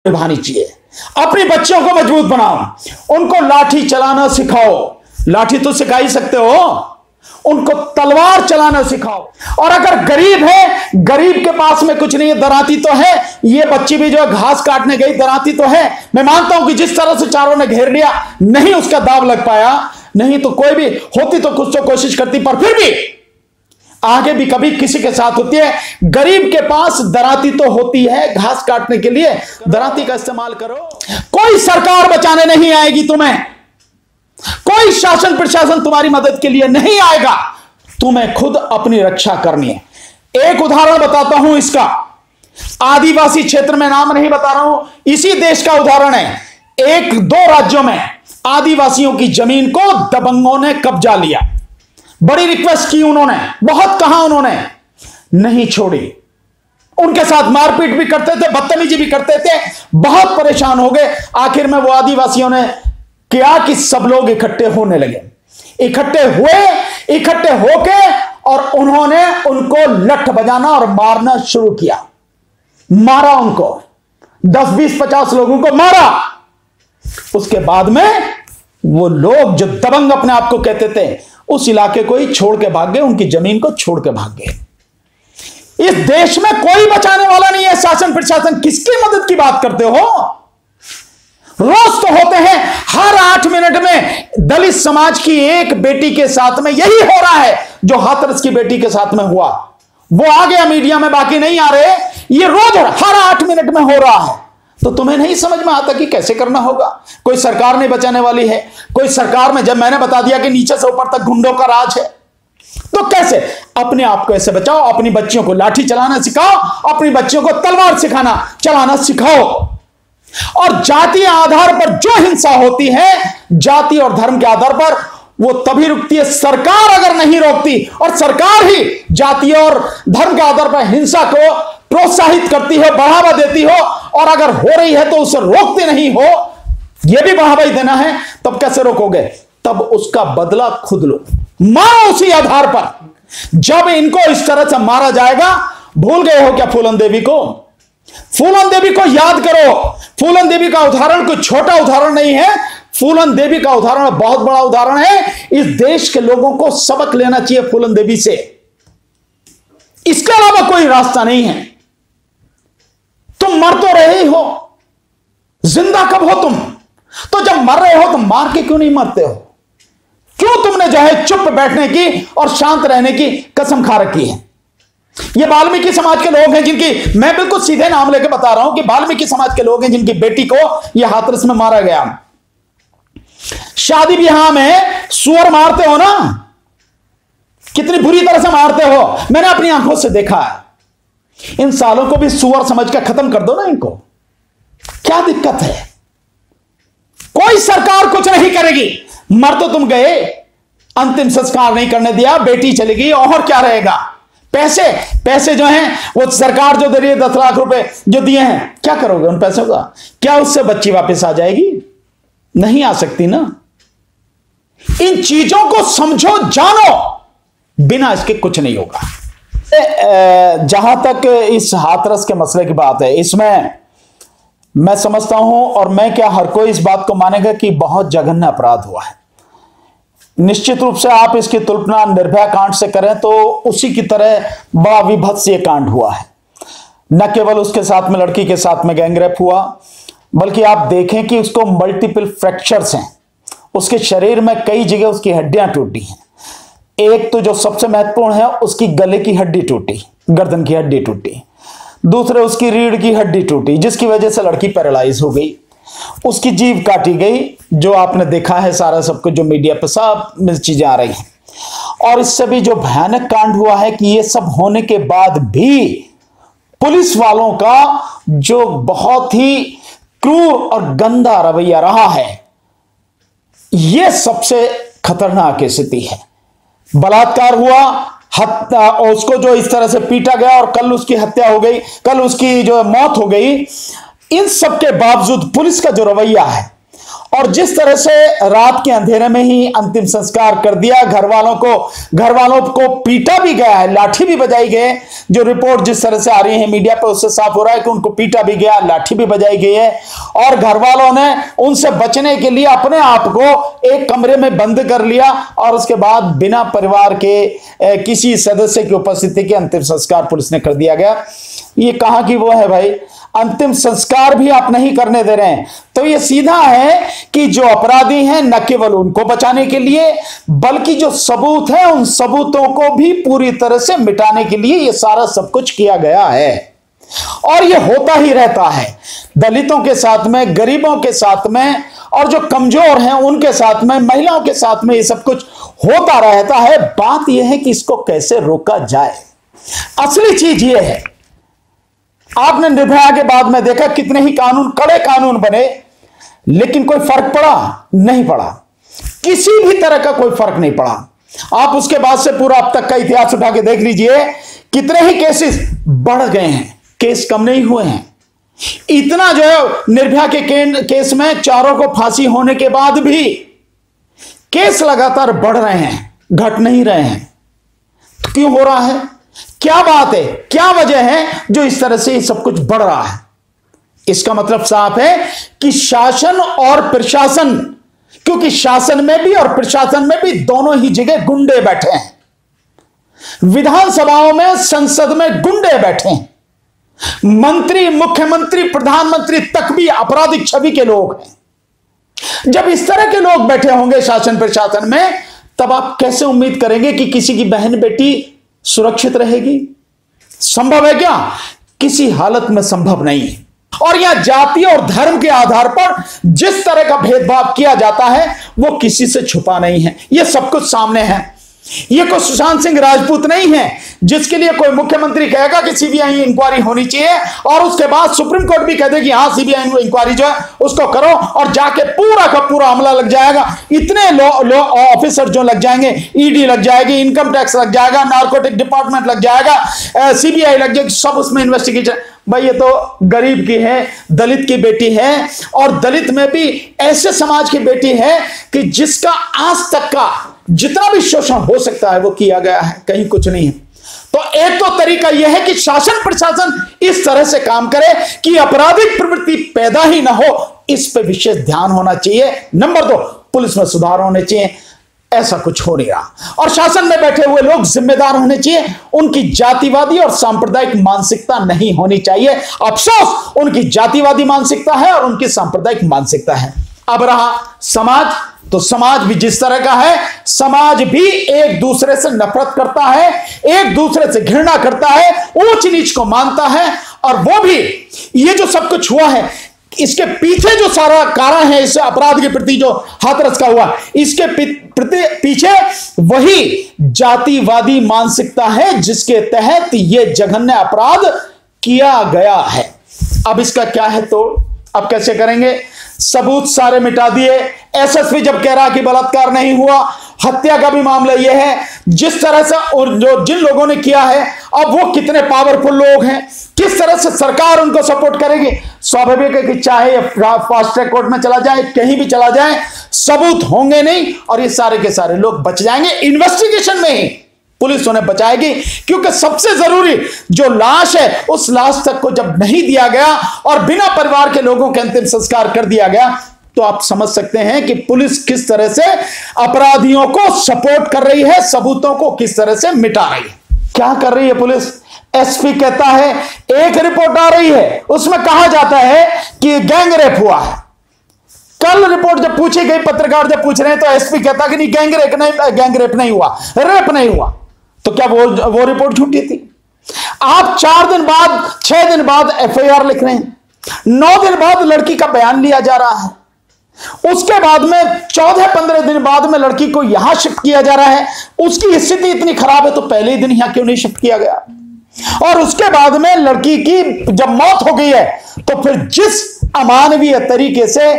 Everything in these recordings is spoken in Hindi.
निभानी चाहिए। अपनी बच्चों को मजबूत बनाओ, उनको लाठी चलाना सिखाओ। लाठी तो सिखा ही सकते हो, उनको तलवार चलाना सिखाओ। और अगर गरीब है, गरीब के पास में कुछ नहीं है, दराती तो है, ये बच्ची भी जो है घास काटने गई, दराती तो है। मैं मानता हूं कि जिस तरह से चारों ने घेर लिया, नहीं उसका दाव लग पाया, नहीं तो कोई भी होती तो कुछ तो कोशिश करती, पर फिर भी आगे भी कभी किसी के साथ होती है। गरीब के पास दराती तो होती है, घास काटने के लिए दराती का इस्तेमाल करो। कोई सरकार बचाने नहीं आएगी तुम्हें, कोई शासन प्रशासन तुम्हारी मदद के लिए नहीं आएगा, तुम्हें खुद अपनी रक्षा करनी है। एक उदाहरण बताता हूं इसका, आदिवासी क्षेत्र में, नाम नहीं बता रहा हूं, इसी देश का उदाहरण है। एक दो राज्यों में आदिवासियों की जमीन को दबंगों ने कब्जा लिया। बड़ी रिक्वेस्ट की उन्होंने, बहुत कहा, उन्होंने नहीं छोड़ी। उनके साथ मारपीट भी करते थे, बदतमीजी भी करते थे, बहुत परेशान हो गए। आखिर में वो आदिवासियों ने क्या कि सब लोग इकट्ठे होने लगे, इकट्ठे होके और उन्होंने उनको लठ बजाना और मारना शुरू किया। मारा उनको, 10, 20, 50 लोगों को मारा। उसके बाद में वो लोग जो दबंग अपने आप को कहते थे, उस इलाके को ही छोड़ के भाग गए, उनकी जमीन को छोड़ के भाग गए। इस देश में कोई बचाने वाला नहीं है। शासन प्रशासन, किसकी मदद की बात करते हो? रोज तो होते हैं, हर 8 मिनट में दलित समाज की एक बेटी के साथ में यही हो रहा है जो हाथरस की बेटी के साथ में हुआ। वो आ गया मीडिया में, बाकी नहीं आ रहे। ये रोज हर 8 मिनट में हो रहा है। तो तुम्हें नहीं समझ में आता कि कैसे करना होगा? कोई सरकार नहीं बचाने वाली है। कोई सरकार में, जब मैंने बता दिया कि नीचे से ऊपर तक गुंडों का राज है, तो कैसे अपने आप को ऐसे बचाओ? अपनी बच्चियों को लाठी चलाना सिखाओ, अपनी बच्चियों को तलवार चलाना सिखाओ। और जातीय आधार पर जो हिंसा होती है, जाति और धर्म के आधार पर, वो तभी रुकती है सरकार अगर नहीं रोकती। और सरकार ही जातीय और धर्म के आधार पर हिंसा को प्रोत्साहित करती है, बढ़ावा देती हो, और अगर हो रही है तो उसे रोकते नहीं हो, यह भी बढ़ावा ही देना है, तब कैसे रोकोगे? तब उसका बदला खुद लो, मारो उसी आधार पर। जब इनको इस तरह से मारा जाएगा, भूल गए हो क्या फूलन देवी को? फूलन देवी को याद करो। फूलन देवी का उदाहरण कोई छोटा उदाहरण नहीं है, फूलन देवी का उदाहरण बहुत बड़ा उदाहरण है। इस देश के लोगों को सबक लेना चाहिए फूलन देवी से। इसके अलावा कोई रास्ता नहीं है। तुम मर तो रहे हो, जिंदा कब हो तुम? तो जब मर रहे हो तो मार के क्यों नहीं मरते हो? क्यों तुमने जो है चुप बैठने की और शांत रहने की कसम खा रखी है? ये वाल्मीकि समाज के लोग हैं जिनकी, मैं बिल्कुल सीधे नाम लेके बता रहा हूं कि वाल्मीकि समाज के लोग हैं जिनकी बेटी को यह हाथरस में मारा गया। शादी ब्याह में सुअर मारते हो ना, कितनी बुरी तरह से मारते हो, मैंने अपनी आंखों से देखा है। इन सालों को भी सुअर समझ कर खत्म कर दो ना इनको। क्या दिक्कत है? कोई सरकार कुछ नहीं करेगी। मर तो तुम गए, अंतिम संस्कार नहीं करने दिया, बेटी चली गई, और क्या रहेगा? पैसे जो हैं वो सरकार जो दे रही है, 10 लाख रुपए जो दिए हैं, क्या करोगे उन पैसों का? क्या उससे बच्ची वापस आ जाएगी? नहीं आ सकती ना। इन चीजों को समझो, जानो, बिना इसके कुछ नहीं होगा। जहां तक इस हाथरस के मसले की बात है, इसमें मैं समझता हूं, और मैं क्या हर कोई इस बात को मानेगा कि बहुत जघन्य अपराध हुआ है। निश्चित रूप से आप इसकी तुलना निर्भया कांड से करें तो उसी की तरह बड़ा विभत्स ये कांड हुआ है। न केवल उसके साथ में, लड़की के साथ में गैंगरेप हुआ, बल्कि आप देखें कि उसको मल्टीपल फ्रैक्चर्स हैं। उसके शरीर में कई जगह उसकी हड्डियां टूटी हैं। एक तो जो सबसे महत्वपूर्ण है, उसकी गले की हड्डी टूटी, गर्दन की हड्डी टूटी। दूसरे, उसकी रीढ़ की हड्डी टूटी, जिसकी वजह से लड़की पैरालाइज हो गई। उसकी जीभ काटी गई, जो आपने देखा है सारा सबको, जो मीडिया पर सब चीजें आ रही हैं। और इससे भी जो भयानक कांड हुआ है कि ये सब होने के बाद भी पुलिस वालों का जो बहुत ही क्रूर और गंदा रवैया रहा है, यह सबसे खतरनाक स्थिति है। बलात्कार हुआ, हत्या, उसको जो इस तरह से पीटा गया, और कल उसकी हत्या हो गई, कल उसकी जो मौत हो गई। इन सब के बावजूद पुलिस का जो रवैया है, और जिस तरह से रात के अंधेरे में ही अंतिम संस्कार कर दिया, घर वालों को पीटा भी गया है, लाठी भी बजाई गई। जो रिपोर्ट जिस तरह से आ रही है मीडिया पे, उससे साफ हो रहा है कि उनको पीटा भी गया, लाठी भी बजाई गई है। और घर वालों ने उनसे बचने के लिए अपने आप को एक कमरे में बंद कर लिया और उसके बाद बिना परिवार के किसी सदस्य की उपस्थिति के अंतिम संस्कार पुलिस ने कर दिया गया। ये कहां की वो है भाई, अंतिम संस्कार भी आप नहीं करने दे रहे हैं। तो ये सीधा है कि जो अपराधी हैं न केवल उनको बचाने के लिए, बल्कि जो सबूत है उन सबूतों को भी पूरी तरह से मिटाने के लिए ये सारा सब कुछ किया गया है। और ये होता ही रहता है, दलितों के साथ में, गरीबों के साथ में, और जो कमजोर हैं उनके साथ में, महिलाओं के साथ में ये सब कुछ होता रहता है। बात यह है कि इसको कैसे रोका जाए। असली चीज ये है, आपने निर्भया के बाद में देखा कितने ही कानून, कड़े कानून बने, लेकिन कोई फर्क पड़ा? नहीं पड़ा, किसी भी तरह का कोई फर्क नहीं पड़ा। आप उसके बाद से पूरा अब तक का इतिहास उठा के देख लीजिए, कितने ही केसेस बढ़ गए हैं, केस कम नहीं हुए हैं। इतना जो है निर्भया के केस में चारों को फांसी होने के बाद भी केस लगातार बढ़ रहे हैं, घट नहीं रहे हैं। तो क्यों हो रहा है? क्या बात है, क्या वजह है जो इस तरह से सब कुछ बढ़ रहा है? इसका मतलब साफ है कि शासन और प्रशासन, क्योंकि शासन में भी और प्रशासन में भी दोनों ही जगह गुंडे बैठे हैं। विधानसभाओं में, संसद में गुंडे बैठे हैं। मंत्री, मुख्यमंत्री, प्रधानमंत्री तक भी आपराधिक छवि के लोग हैं। जब इस तरह के लोग बैठे होंगे शासन प्रशासन में, तब आप कैसे उम्मीद करेंगे कि किसी की बहन बेटी सुरक्षित रहेगी? संभव है क्या? किसी हालत में संभव नहीं है। और यह जाति और धर्म के आधार पर जिस तरह का भेदभाव किया जाता है वो किसी से छुपा नहीं है, यह सब कुछ सामने है। ये कोई सुशांत सिंह राजपूत नहीं है जिसके लिए कोई मुख्यमंत्री कहेगा कि सीबीआई इंक्वायरी होनी चाहिए और उसके बाद सुप्रीम कोर्ट भी कह दे कि हाँ सीबीआई इंक्वायरी जो है उसको करो, और जाके पूरा का पूरा अमला लग जाएगा। इतने लो ऑफिसर जो लग जाएंगे, ईडी लग जाएगी, इनकम टैक्स लग जाएगा, नार्कोटिक डिपार्टमेंट लग जाएगा, सीबीआई लग जाएगी, सब उसमें इन्वेस्टिगेशन। भाई ये तो गरीब की है, दलित की बेटी है, और दलित में भी ऐसे समाज की बेटी है कि जिसका आज तक का जितना भी शोषण हो सकता है वो किया गया है, कहीं कुछ नहीं है। तो एक तो तरीका यह है कि शासन प्रशासन इस तरह से काम करे कि आपराधिक प्रवृत्ति पैदा ही ना हो, इस पर विशेष ध्यान होना चाहिए। नंबर 2, पुलिस में सुधार होने चाहिए। ऐसा कुछ हो नहीं रहा, और शासन में बैठे हुए लोग जिम्मेदार होने चाहिए। उनकी जातिवादी और सांप्रदायिक मानसिकता नहीं होनी चाहिए। अफसोस उनकी जातिवादी मानसिकता है और उनकी सांप्रदायिक मानसिकता है। अब रहा समाज, तो समाज भी जिस तरह का है, समाज भी एक दूसरे से नफरत करता है, एक दूसरे से घृणा करता है, ऊंच नीच को मानता है। और वो भी ये जो सब कुछ हुआ है, इसके पीछे जो सारा कारण है इस अपराध के प्रति जो हाथरस का हुआ, इसके पीछे वही जातिवादी मानसिकता है जिसके तहत यह जघन्य अपराध किया गया है। अब इसका क्या है तोड़? अब कैसे करेंगे? सबूत सारे मिटा दिए। एसएसपी जब कह रहा कि बलात्कार नहीं हुआ, हत्या का भी मामला यह है, जिस तरह से और जो जिन लोगों ने किया है, अब वो कितने पावरफुल लोग हैं, किस तरह से सरकार उनको सपोर्ट करेगी। स्वाभाविक है कि चाहे फास्ट ट्रैक कोर्ट में चला जाए, कहीं भी चला जाए, सबूत होंगे नहीं और ये सारे के सारे लोग बच जाएंगे। इन्वेस्टिगेशन में ही पुलिस उन्हें बचाएगी, क्योंकि सबसे जरूरी जो लाश है उस लाश तक को जब नहीं दिया गया और बिना परिवार के लोगों के अंतिम संस्कार कर दिया गया, तो आप समझ सकते हैं कि पुलिस किस तरह से अपराधियों को सपोर्ट कर रही है, सबूतों को किस तरह से मिटा रही है। क्या कर रही है पुलिस? एसपी कहता है, एक रिपोर्ट आ रही है उसमें कहा जाता है कि गैंग रेप हुआ है। कल रिपोर्ट जब पूछी गई, पत्रकार जब पूछ रहे हैं, तो एसपी कहता कि नहीं गैंग रेप नहीं हुआ, रेप नहीं हुआ। तो क्या वो रिपोर्ट झूठी थी? आप 4 दिन बाद, 6 दिन बाद एफआईआर लिख रहे हैं, 9 दिन बाद लड़की का बयान लिया जा रहा है, उसके बाद में 14-15 दिन बाद में लड़की को यहां शिफ्ट किया जा रहा है। उसकी स्थिति इतनी खराब है तो पहले ही दिन यहां क्यों नहीं शिफ्ट किया गया? और उसके बाद में लड़की की जब मौत हो गई है तो फिर जिस अमानवीय तरीके से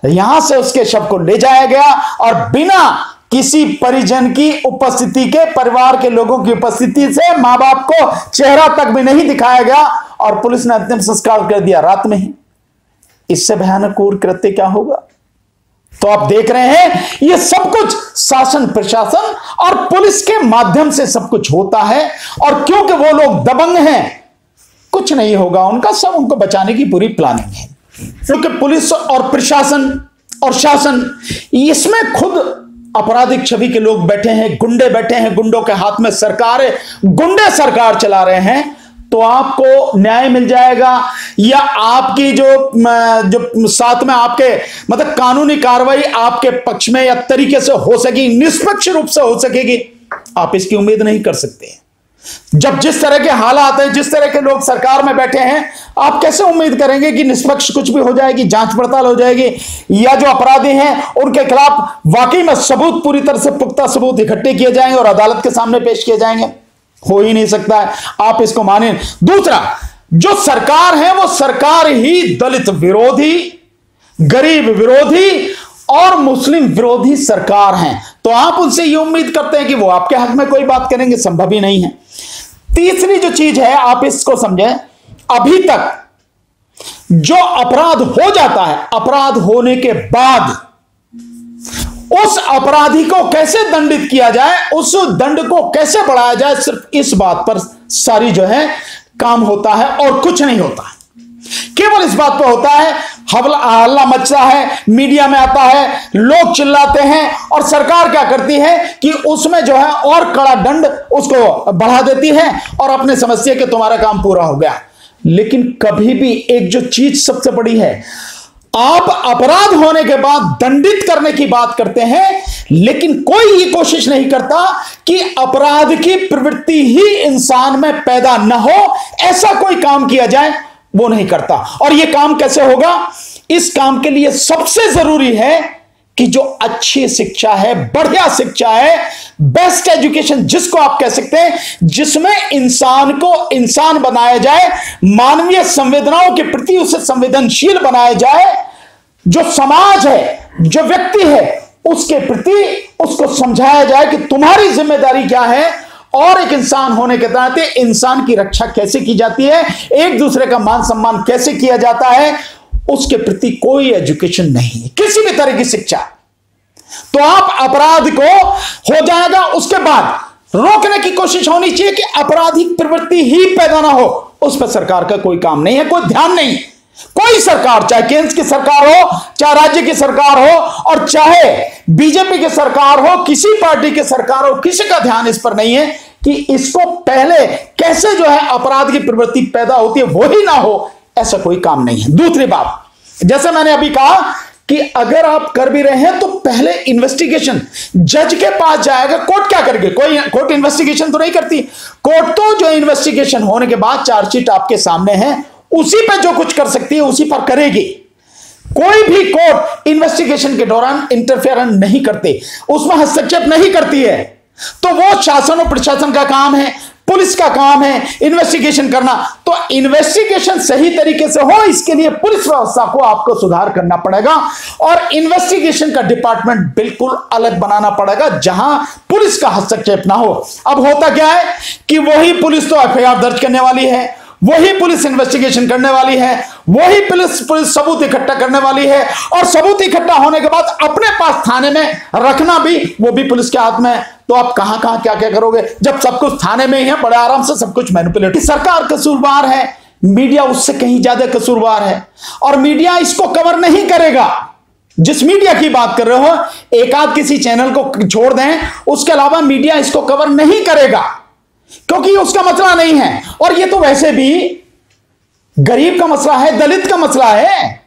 यहां से उसके शव को ले जाया गया और बिना किसी परिजन की उपस्थिति के, परिवार के लोगों की उपस्थिति से, मां बाप को चेहरा तक भी नहीं दिखाया गया और पुलिस ने अंतिम संस्कार कर दिया रात में ही, इससे भयानक क्रूर कृत्य क्या होगा? तो आप देख रहे हैं ये सब कुछ शासन प्रशासन और पुलिस के माध्यम से सब कुछ होता है। और क्योंकि वो लोग दबंग हैं, कुछ नहीं होगा उनका, सब उनको बचाने की पूरी प्लानिंग है। क्योंकि पुलिस और प्रशासन और शासन, इसमें खुद आपराधिक छवि के लोग बैठे हैं, गुंडे बैठे हैं, गुंडों के हाथ में सरकार है, गुंडे सरकार चला रहे हैं। तो आपको न्याय मिल जाएगा या आपकी जो साथ में आपके मतलब कानूनी कार्रवाई आपके पक्ष में या तरीके से हो सकेगी, निष्पक्ष रूप से हो सकेगी, आप इसकी उम्मीद नहीं कर सकते। जब जिस तरह के हालात हैं, जिस तरह के लोग सरकार में बैठे हैं, आप कैसे उम्मीद करेंगे कि निष्पक्ष कुछ भी हो जाएगी, जांच पड़ताल हो जाएगी, या जो अपराधी हैं उनके खिलाफ वाकई में सबूत, पूरी तरह से पुख्ता सबूत इकट्ठे किए जाएंगे और अदालत के सामने पेश किए जाएंगे? हो ही नहीं सकता है, आप इसको माने। दूसरा, जो सरकार है वो सरकार ही दलित विरोधी, गरीब विरोधी और मुस्लिम विरोधी सरकार है। तो आप उनसे ये उम्मीद करते हैं कि वो आपके हक में कोई बात करेंगे? संभव ही नहीं है। तीसरी जो चीज है, आप इसको समझें, अभी तक जो अपराध हो जाता है, अपराध होने के बाद उस अपराधी को कैसे दंडित किया जाए, उस दंड को कैसे बढ़ाया जाए, सिर्फ इस बात पर सारी जो है काम होता है और कुछ नहीं होता। केवल इस बात पर होता है, हल्ला मचता है, मीडिया में आता है, लोग चिल्लाते हैं और सरकार क्या करती है कि उसमें जो है और कड़ा दंड उसको बढ़ा देती है और अपने समझती है कि तुम्हारा काम पूरा हो गया। लेकिन कभी भी एक जो चीज सबसे बड़ी है, आप अपराध होने के बाद दंडित करने की बात करते हैं, लेकिन कोई ये कोशिश नहीं करता कि अपराध की प्रवृत्ति ही इंसान में पैदा न हो, ऐसा कोई काम किया जाए, वो नहीं करता। और ये काम कैसे होगा? इस काम के लिए सबसे जरूरी है कि जो अच्छी शिक्षा है, बढ़िया शिक्षा है, बेस्ट एजुकेशन जिसको आप कह सकते हैं, जिसमें इंसान को इंसान बनाया जाए, मानवीय संवेदनाओं के प्रति उसे संवेदनशील बनाया जाए, जो समाज है, जो व्यक्ति है, उसके प्रति उसको समझाया जाए कि तुम्हारी जिम्मेदारी क्या है और एक इंसान होने के नाते इंसान की रक्षा कैसे की जाती है, एक दूसरे का मान सम्मान कैसे किया जाता है, उसके प्रति कोई एजुकेशन नहीं है, किसी भी तरह की शिक्षा। तो आप अपराध को हो जाएगा, उसके बाद रोकने की कोशिश होनी चाहिए कि आपराधिक प्रवृत्ति ही पैदा ना हो, उस पर सरकार का कोई काम नहीं है, कोई ध्यान नहीं। कोई सरकार, चाहे केंद्र की सरकार हो, चाहे राज्य की सरकार हो और चाहे बीजेपी की सरकार हो, किसी पार्टी की सरकार हो, किसी का ध्यान इस पर नहीं है कि इसको पहले कैसे जो है अपराध की प्रवृत्ति पैदा होती है वो ही ना हो, ऐसा कोई काम नहीं है। दूसरी बात, जैसे मैंने अभी कहा कि अगर आप कर भी रहे हैं तो पहले इन्वेस्टिगेशन जज के पास जाएगा। कोर्ट क्या करेगी? कोर्ट इन्वेस्टिगेशन तो नहीं करती। कोर्ट तो जो इन्वेस्टिगेशन होने के बाद चार्जशीट आपके सामने है, उसी पर जो कुछ कर सकती है उसी पर करेगी। कोई भी कोर्ट इन्वेस्टिगेशन के दौरान इंटरफेयर नहीं करती, उसमें हस्तक्षेप नहीं करती है। तो वो शासन और प्रशासन का काम है, पुलिस का काम है इन्वेस्टिगेशन करना। तो इन्वेस्टिगेशन सही तरीके से हो, इसके लिए पुलिस व्यवस्था को आपको सुधार करना पड़ेगा और इन्वेस्टिगेशन का डिपार्टमेंट बिल्कुल अलग बनाना पड़ेगा जहां पुलिस का हस्तक्षेप ना हो। अब होता क्या है कि वही पुलिस तो एफआईआर दर्ज करने वाली है, वही पुलिस इन्वेस्टिगेशन करने वाली है, वही पुलिस सबूत इकट्ठा करने वाली है और सबूत इकट्ठा होने के बाद अपने पास थाने में रखना भी वो भी पुलिस के हाथ में है। तो आप कहां कहां क्या क्या करोगे जब सब कुछ थाने में ही है, बड़े आराम से सब कुछ मैनिपुलेट। सरकार कसूरवार है, मीडिया उससे कहीं ज्यादा कसूरवार है और मीडिया इसको कवर नहीं करेगा। जिस मीडिया की बात कर रहे हो, एक आध किसी चैनल को छोड़ दें, उसके अलावा मीडिया इसको कवर नहीं करेगा क्योंकि उसका मसला नहीं है। और ये तो वैसे भी गरीब का मसला है, दलित का मसला है,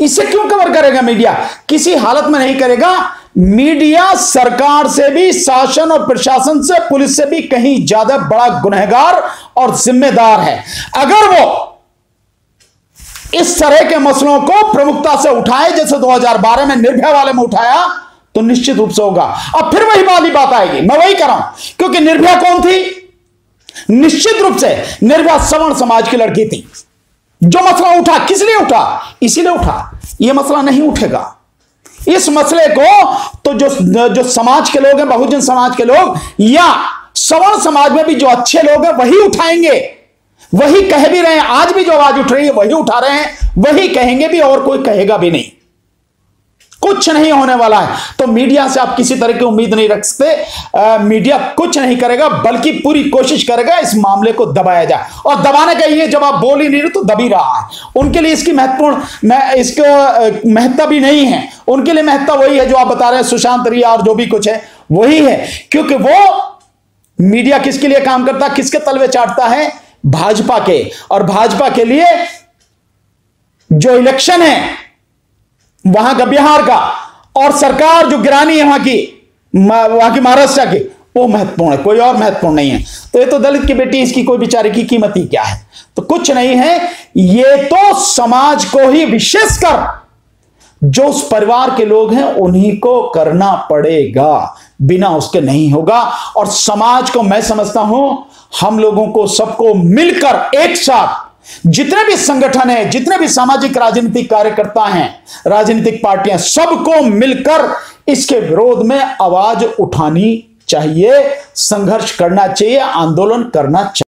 इसे क्यों कवर करेगा मीडिया? किसी हालत में नहीं करेगा। मीडिया सरकार से भी, शासन और प्रशासन से, पुलिस से भी कहीं ज्यादा बड़ा गुनहगार और जिम्मेदार है। अगर वो इस तरह के मसलों को प्रमुखता से उठाए जैसे 2012 में निर्भया वाले में उठाया, तो निश्चित रूप से होगा। अब फिर वही वाली बात आएगी, मैं वही कर रहा हूं, क्योंकि निर्भया कौन थी? निश्चित रूप से निर्भया सवर्ण समाज की लड़की थी। जो मसला उठा, किस लिए उठा? इसीलिए उठा। यह मसला नहीं उठेगा। इस मसले को तो जो समाज के लोग हैं, बहुजन समाज के लोग या सवर्ण समाज में भी जो अच्छे लोग हैं वही उठाएंगे, वही कह भी रहे हैं। आज भी जो आवाज उठ रही है वही उठा रहे हैं, वही कहेंगे भी और कोई कहेगा भी नहीं। कुछ नहीं होने वाला है। तो मीडिया से आप किसी तरह की उम्मीद नहीं रख सकते। मीडिया कुछ नहीं करेगा, बल्कि पूरी कोशिश करेगा इस मामले को दबाया जाए, और दबाने का ये जब आप बोल ही नहीं रहे तो दब ही रहा है। उनके लिए इसकी इसको महत्ता भी नहीं है। उनके लिए महत्ता वही है जो आप बता रहे हैं, सुशांत रिया और जो भी कुछ है वही है, क्योंकि वो मीडिया किसके लिए काम करता है, किसके तलवे चाटता है, भाजपा के। और भाजपा के लिए जो इलेक्शन है वहां का, बिहार का, और सरकार जो गिरानी है वहां की महाराष्ट्र की, वो महत्वपूर्ण है, कोई और महत्वपूर्ण नहीं है। तो ये तो दलित की बेटी, इसकी कोई बेचारे की कीमत ही क्या है। तो कुछ नहीं है, ये तो समाज को ही, विशेषकर जो उस परिवार के लोग हैं उन्हीं को करना पड़ेगा, बिना उसके नहीं होगा। और समाज को, मैं समझता हूं, हम लोगों को सबको मिलकर एक साथ, जितने भी संगठन है, जितने भी सामाजिक राजनीतिक कार्यकर्ता हैं, राजनीतिक पार्टियां, सबको मिलकर इसके विरोध में आवाज उठानी चाहिए, संघर्ष करना चाहिए, आंदोलन करना चाहिए।